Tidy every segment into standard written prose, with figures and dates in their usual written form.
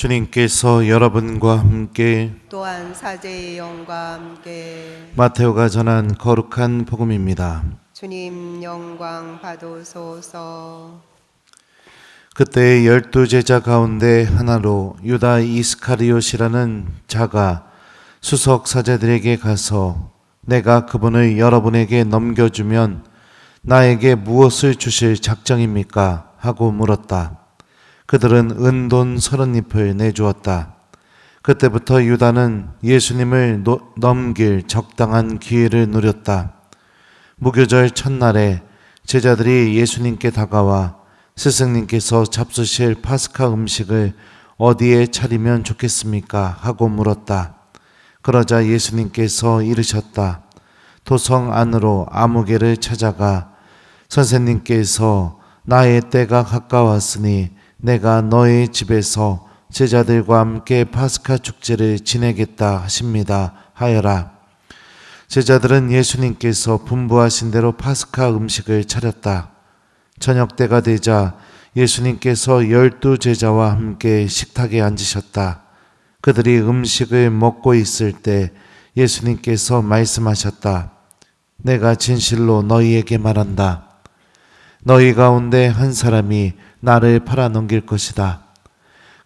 주님께서 여러분과 함께 또한 사제의 영과 함께 마테오가 전한 거룩한 복음입니다. 주님 영광 받으소서. 그때 12 제자 가운데 하나로 유다 이스카리옷이라는 자가 수석 사제들에게 가서 내가 그분을 여러분에게 넘겨주면 나에게 무엇을 주실 작정입니까? 하고 물었다. 그들은 은돈 30잎을 내주었다. 그때부터 유다는 예수님을 넘길 적당한 기회를 누렸다. 무교절 첫날에 제자들이 예수님께 다가와 스승님께서 잡수실 파스카 음식을 어디에 차리면 좋겠습니까? 하고 물었다. 그러자 예수님께서 이르셨다. 도성 안으로 아무개를 찾아가 선생님께서 나의 때가 가까웠으니 내가 너의 집에서 제자들과 함께 파스카 축제를 지내겠다 하십니다. 하여라. 제자들은 예수님께서 분부하신 대로 파스카 음식을 차렸다. 저녁 때가 되자 예수님께서 12 제자와 함께 식탁에 앉으셨다. 그들이 음식을 먹고 있을 때 예수님께서 말씀하셨다. 내가 진실로 너희에게 말한다. 너희 가운데 한 사람이 나를 팔아넘길 것이다.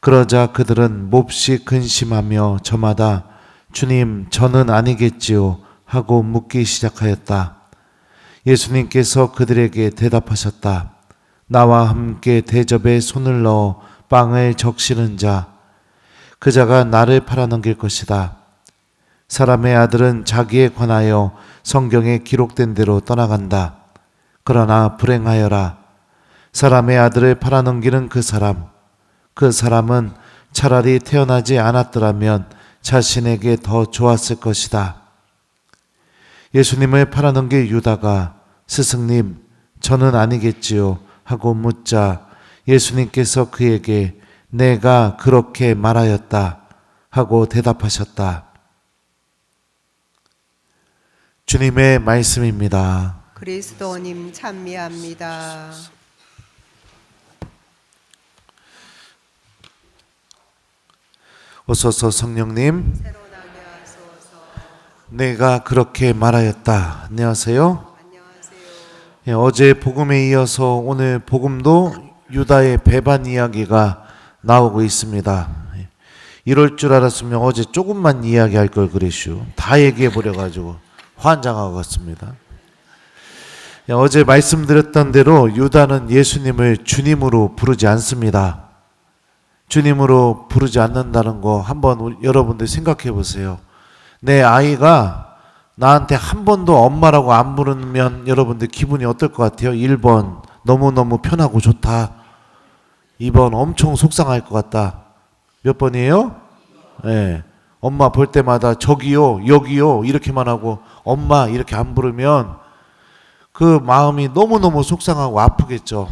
그러자 그들은 몹시 근심하며 저마다 주님, 저는 아니겠지요? 하고 묻기 시작하였다. 예수님께서 그들에게 대답하셨다. 나와 함께 대접에 손을 넣어 빵을 적시는 자, 그 자가 나를 팔아넘길 것이다. 사람의 아들은 자기에 관하여 성경에 기록된 대로 떠나간다. 그러나 불행하여라. 사람의 아들을 팔아넘기는 그 사람은 차라리 태어나지 않았더라면 자신에게 더 좋았을 것이다. 예수님을 팔아넘길 유다가 스승님, 저는 아니겠지요? 하고 묻자 예수님께서 그에게 내가 그렇게 말하였다 하고 대답하셨다. 주님의 말씀입니다. 그리스도님 찬미합니다. 오소서 성령님, 새로나게 하소서. 내가 그렇게 말하였다. 안녕하세요. 안녕하세요. 어제 복음에 이어서 오늘 복음도 유다의 배반 이야기가 나오고 있습니다. 이럴 줄 알았으면 어제 조금만 이야기할 걸 그랬슈. 다 얘기해 버려가지고 환장하고 갔습니다. 어제 말씀드렸던 대로 유다는 예수님을 주님으로 부르지 않습니다. 주님으로 부르지 않는다는 거 한번 여러분들 생각해 보세요. 내 아이가 나한테 한 번도 엄마라고 안 부르면 여러분들 기분이 어떨 것 같아요? 1번 너무너무 편하고 좋다. 2번 엄청 속상할 것 같다. 몇 번이에요? 네. 엄마 볼 때마다 저기요 여기요 이렇게만 하고 엄마 이렇게 안 부르면 그 마음이 너무너무 속상하고 아프겠죠.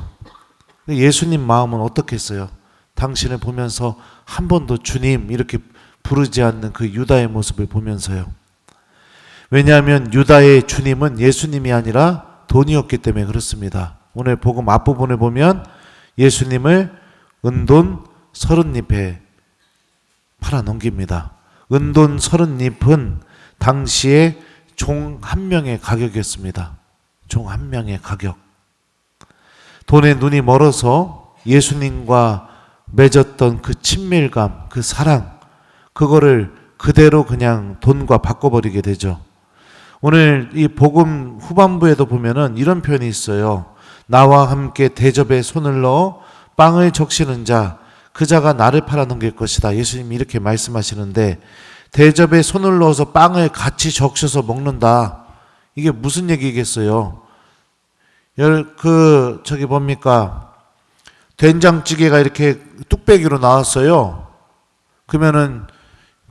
예수님 마음은 어떻겠어요? 당신을 보면서 한 번도 주님 이렇게 부르지 않는 그 유다의 모습을 보면서요. 왜냐하면 유다의 주님은 예수님이 아니라 돈이었기 때문에 그렇습니다. 오늘 복음 앞부분을 보면 예수님을 은돈 30잎에 팔아넘깁니다. 은돈 30잎은 당시에 종 한 명의 가격이었습니다. 종 한 명의 가격. 돈에 눈이 멀어서 예수님과 맺었던 그 친밀감, 그 사랑, 그거를 그대로 그냥 돈과 바꿔버리게 되죠. 오늘 이 복음 후반부에도 보면은 이런 표현이 있어요. 나와 함께 대접에 손을 넣어 빵을 적시는 자, 그 자가 나를 팔아넘길 것이다. 예수님이 이렇게 말씀하시는데 대접에 손을 넣어서 빵을 같이 적셔서 먹는다. 이게 무슨 얘기겠어요? 저기 뭡니까? 된장찌개가 이렇게 뚝배기로 나왔어요. 그러면은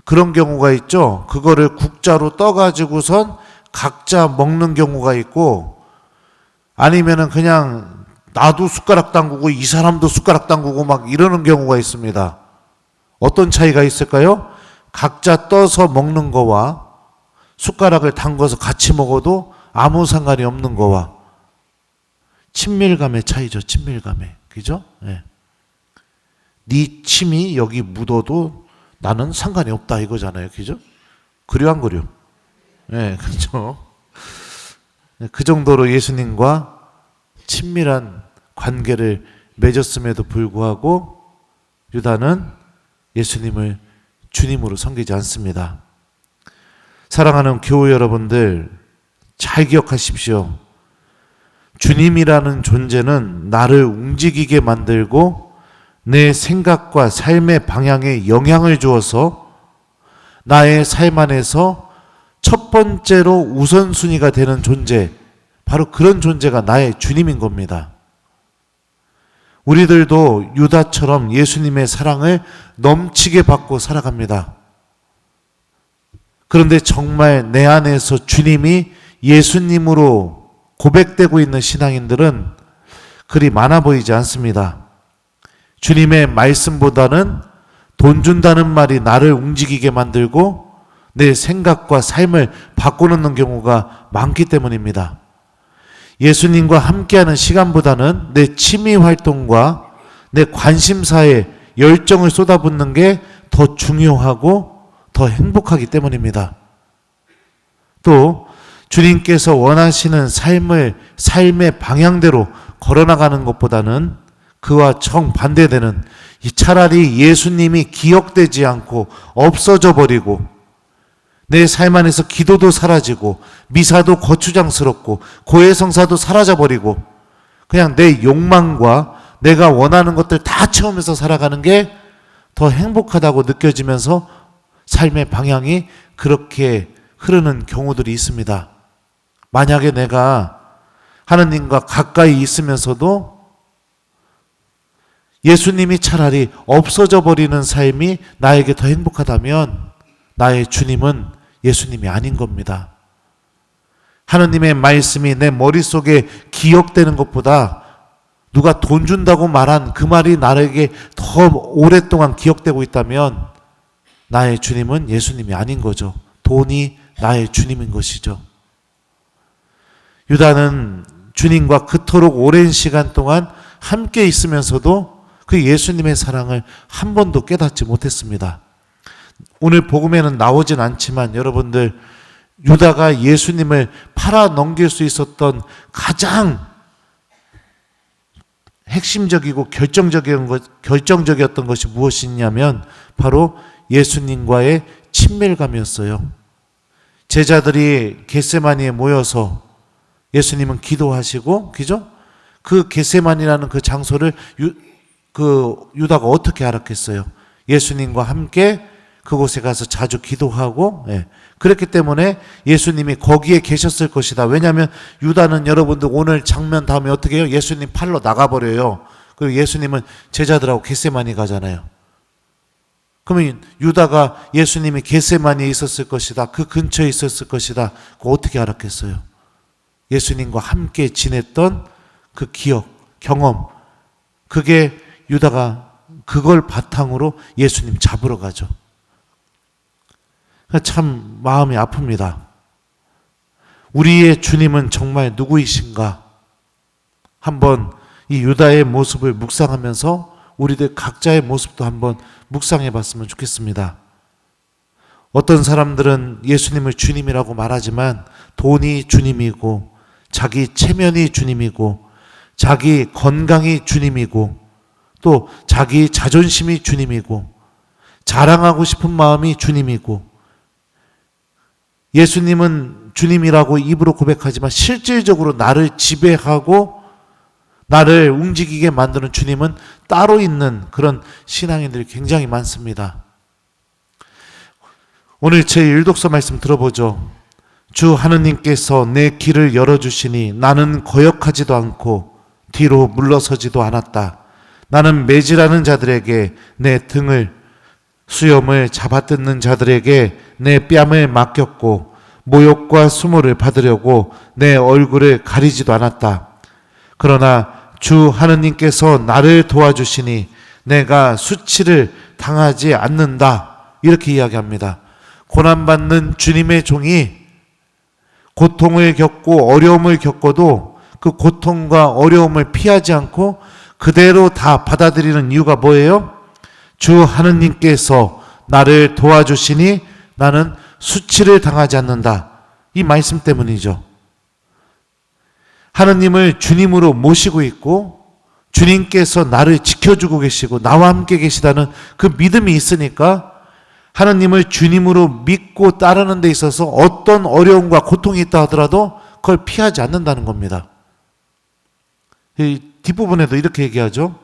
그런 경우가 있죠. 그거를 국자로 떠가지고선 각자 먹는 경우가 있고 아니면은 그냥 나도 숟가락 담그고 이 사람도 숟가락 담그고 막 이러는 경우가 있습니다. 어떤 차이가 있을까요? 각자 떠서 먹는 거와 숟가락을 담궈서 같이 먹어도 아무 상관이 없는 거와 친밀감의 차이죠. 친밀감의. 그죠? 네. 네 침이 여기 묻어도 나는 상관이 없다 이거잖아요. 그죠? 그려 안 그려? 네, 그렇죠. 그 정도로 예수님과 친밀한 관계를 맺었음에도 불구하고 유다는 예수님을 주님으로 섬기지 않습니다. 사랑하는 교우 여러분들, 잘 기억하십시오. 주님이라는 존재는 나를 움직이게 만들고 내 생각과 삶의 방향에 영향을 주어서 나의 삶 안에서 첫 번째로 우선순위가 되는 존재, 바로 그런 존재가 나의 주님인 겁니다. 우리들도 유다처럼 예수님의 사랑을 넘치게 받고 살아갑니다. 그런데 정말 내 안에서 주님이 예수님으로 고백되고 있는 신앙인들은 그리 많아 보이지 않습니다. 주님의 말씀보다는 돈 준다는 말이 나를 움직이게 만들고 내 생각과 삶을 바꿔놓는 경우가 많기 때문입니다. 예수님과 함께하는 시간보다는 내 취미 활동과 내 관심사에 열정을 쏟아붓는 게 더 중요하고 더 행복하기 때문입니다. 또 주님께서 원하시는 삶의 방향대로 걸어나가는 것보다는 그와 정반대되는 차라리 예수님이 기억되지 않고 없어져 버리고 내 삶 안에서 기도도 사라지고 미사도 거추장스럽고 고해성사도 사라져 버리고 그냥 내 욕망과 내가 원하는 것들 다 채우면서 살아가는 게 더 행복하다고 느껴지면서 삶의 방향이 그렇게 흐르는 경우들이 있습니다. 만약에 내가 하느님과 가까이 있으면서도 예수님이 차라리 없어져 버리는 삶이 나에게 더 행복하다면 나의 주님은 예수님이 아닌 겁니다. 하느님의 말씀이 내 머릿속에 기억되는 것보다 누가 돈 준다고 말한 그 말이 나에게 더 오랫동안 기억되고 있다면 나의 주님은 예수님이 아닌 거죠. 돈이 나의 주님인 것이죠. 유다는 주님과 그토록 오랜 시간 동안 함께 있으면서도 그 예수님의 사랑을 한 번도 깨닫지 못했습니다. 오늘 복음에는 나오진 않지만 여러분들, 유다가 예수님을 팔아 넘길 수 있었던 가장 핵심적이고 결정적이었던 것이 무엇이냐면 바로 예수님과의 친밀감이었어요. 제자들이 겟세마니에 모여서 예수님은 기도하시고, 그죠? 그 겟세마니라는 그 장소를 유다가 어떻게 알았겠어요? 예수님과 함께 그곳에 가서 자주 기도하고, 그랬기 때문에 예수님이 거기에 계셨을 것이다. 왜냐하면 유다는 여러분들 오늘 장면 다음에 어떻게 해요? 예수님 팔러 나가버려요. 그리고 예수님은 제자들하고 겟세마니 가잖아요. 그러면 유다가 예수님이 겟세마니에 있었을 것이다, 그 근처에 있었을 것이다, 그거 어떻게 알았겠어요? 예수님과 함께 지냈던 그 기억, 경험, 그게 유다가 그걸 바탕으로 예수님 잡으러 가죠. 참 마음이 아픕니다. 우리의 주님은 정말 누구이신가? 한번 이 유다의 모습을 묵상하면서 우리들 각자의 모습도 한번 묵상해 봤으면 좋겠습니다. 어떤 사람들은 예수님을 주님이라고 말하지만 돈이 주님이고 자기 체면이 주님이고 자기 건강이 주님이고 또 자기 자존심이 주님이고 자랑하고 싶은 마음이 주님이고, 예수님은 주님이라고 입으로 고백하지만 실질적으로 나를 지배하고 나를 움직이게 만드는 주님은 따로 있는 그런 신앙인들이 굉장히 많습니다. 오늘 제 일독서 말씀 들어보죠. 주 하느님께서 내 길을 열어주시니 나는 거역하지도 않고 뒤로 물러서지도 않았다. 나는 매질하는 자들에게 내 등을, 수염을 잡아뜯는 자들에게 내 뺨을 맡겼고 모욕과 수모를 받으려고 내 얼굴을 가리지도 않았다. 그러나 주 하느님께서 나를 도와주시니 내가 수치를 당하지 않는다. 이렇게 이야기합니다. 고난받는 주님의 종이 고통을 겪고 어려움을 겪어도 그 고통과 어려움을 피하지 않고 그대로 다 받아들이는 이유가 뭐예요? 주 하느님께서 나를 도와주시니 나는 수치를 당하지 않는다. 이 말씀 때문이죠. 하느님을 주님으로 모시고 있고 주님께서 나를 지켜주고 계시고 나와 함께 계시다는 그 믿음이 있으니까 하느님을 주님으로 믿고 따르는 데 있어서 어떤 어려움과 고통이 있다 하더라도 그걸 피하지 않는다는 겁니다. 이 뒷부분에도 이렇게 얘기하죠.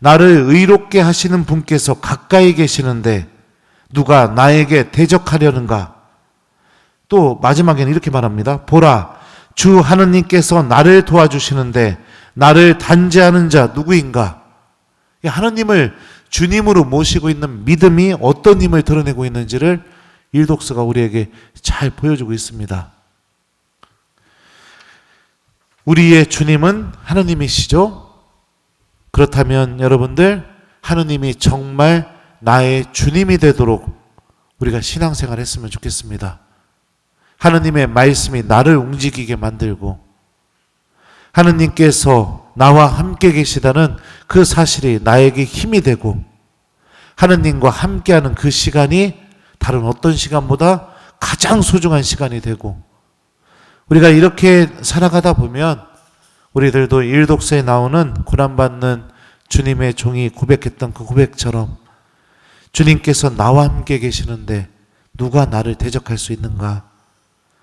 나를 의롭게 하시는 분께서 가까이 계시는데 누가 나에게 대적하려는가? 또 마지막에는 이렇게 말합니다. 보라, 주 하느님께서 나를 도와주시는데 나를 단죄하는 자 누구인가? 하느님을 주님으로 모시고 있는 믿음이 어떤 힘을 드러내고 있는지를 일독서가 우리에게 잘 보여주고 있습니다. 우리의 주님은 하느님이시죠? 그렇다면 여러분들, 하느님이 정말 나의 주님이 되도록 우리가 신앙생활 했으면 좋겠습니다. 하느님의 말씀이 나를 움직이게 만들고 하느님께서 나와 함께 계시다는 그 사실이 나에게 힘이 되고 하느님과 함께하는 그 시간이 다른 어떤 시간보다 가장 소중한 시간이 되고 우리가 이렇게 살아가다 보면 우리들도 일독서에 나오는 고난받는 주님의 종이 고백했던 그 고백처럼 주님께서 나와 함께 계시는데 누가 나를 대적할 수 있는가?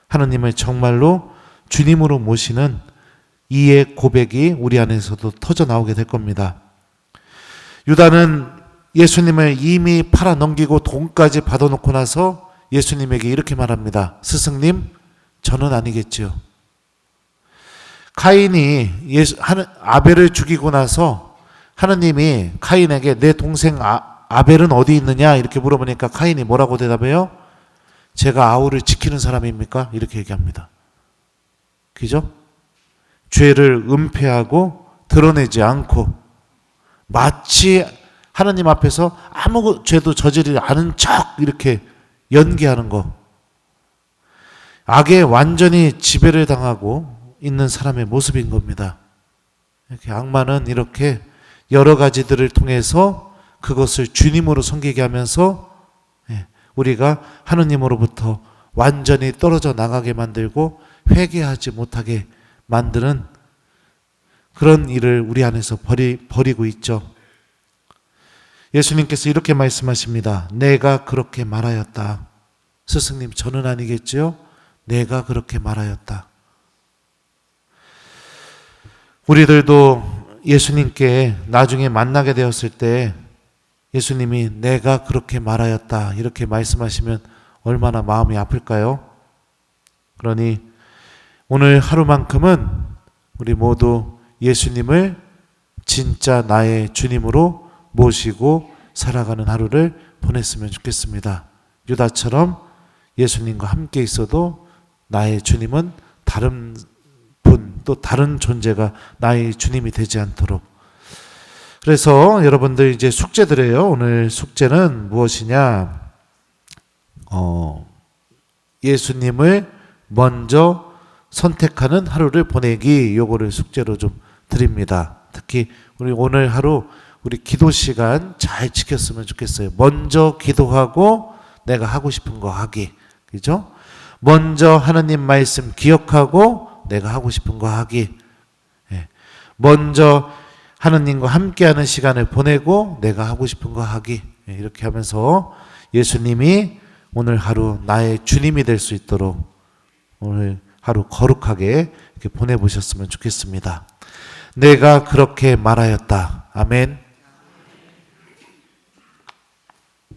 하느님을 정말로 주님으로 모시는 이의 고백이 우리 안에서도 터져 나오게 될 겁니다. 유다는 예수님을 이미 팔아 넘기고 돈까지 받아놓고 나서 예수님에게 이렇게 말합니다. 스승님, 저는 아니겠지요. 카인이 아벨을 죽이고 나서 하느님이 카인에게 내 동생 아벨은 어디 있느냐 이렇게 물어보니까 카인이 뭐라고 대답해요? 제가 아우를 지키는 사람입니까? 이렇게 얘기합니다. 그죠? 죄를 은폐하고 드러내지 않고 마치 하나님 앞에서 아무 죄도 저지르지 않은 척 이렇게 연기하는 거. 악에 완전히 지배를 당하고 있는 사람의 모습인 겁니다. 이렇게 악마는 이렇게 여러 가지들을 통해서 그것을 주님으로 섬기게 하면서 우리가 하느님으로부터 완전히 떨어져 나가게 만들고 회개하지 못하게 만드는 그런 일을 우리 안에서 벌이고 있죠. 예수님께서 이렇게 말씀하십니다. 내가 그렇게 말하였다. 스승님, 저는 아니겠지요? 내가 그렇게 말하였다. 우리들도 예수님께 나중에 만나게 되었을 때 예수님이 내가 그렇게 말하였다 이렇게 말씀하시면 얼마나 마음이 아플까요? 그러니 오늘 하루만큼은 우리 모두 예수님을 진짜 나의 주님으로 모시고 살아가는 하루를 보냈으면 좋겠습니다. 유다처럼 예수님과 함께 있어도 나의 주님은 다른 분, 또 다른 존재가 나의 주님이 되지 않도록. 그래서 여러분들 이제 숙제드려요. 오늘 숙제는 무엇이냐? 예수님을 먼저 선택하는 하루를 보내기, 요거를 숙제로 좀 드립니다. 특히 우리 오늘 하루 우리 기도 시간 잘 지켰으면 좋겠어요. 먼저 기도하고 내가 하고 싶은 거 하기. 그죠? 먼저 하나님 말씀 기억하고 내가 하고 싶은 거 하기. 먼저 하느님과 함께하는 시간을 보내고 내가 하고 싶은 거 하기. 이렇게 하면서 예수님이 오늘 하루 나의 주님이 될 수 있도록 오늘 하루 거룩하게 이렇게 보내보셨으면 좋겠습니다. 내가 그렇게 말하였다. 아멘.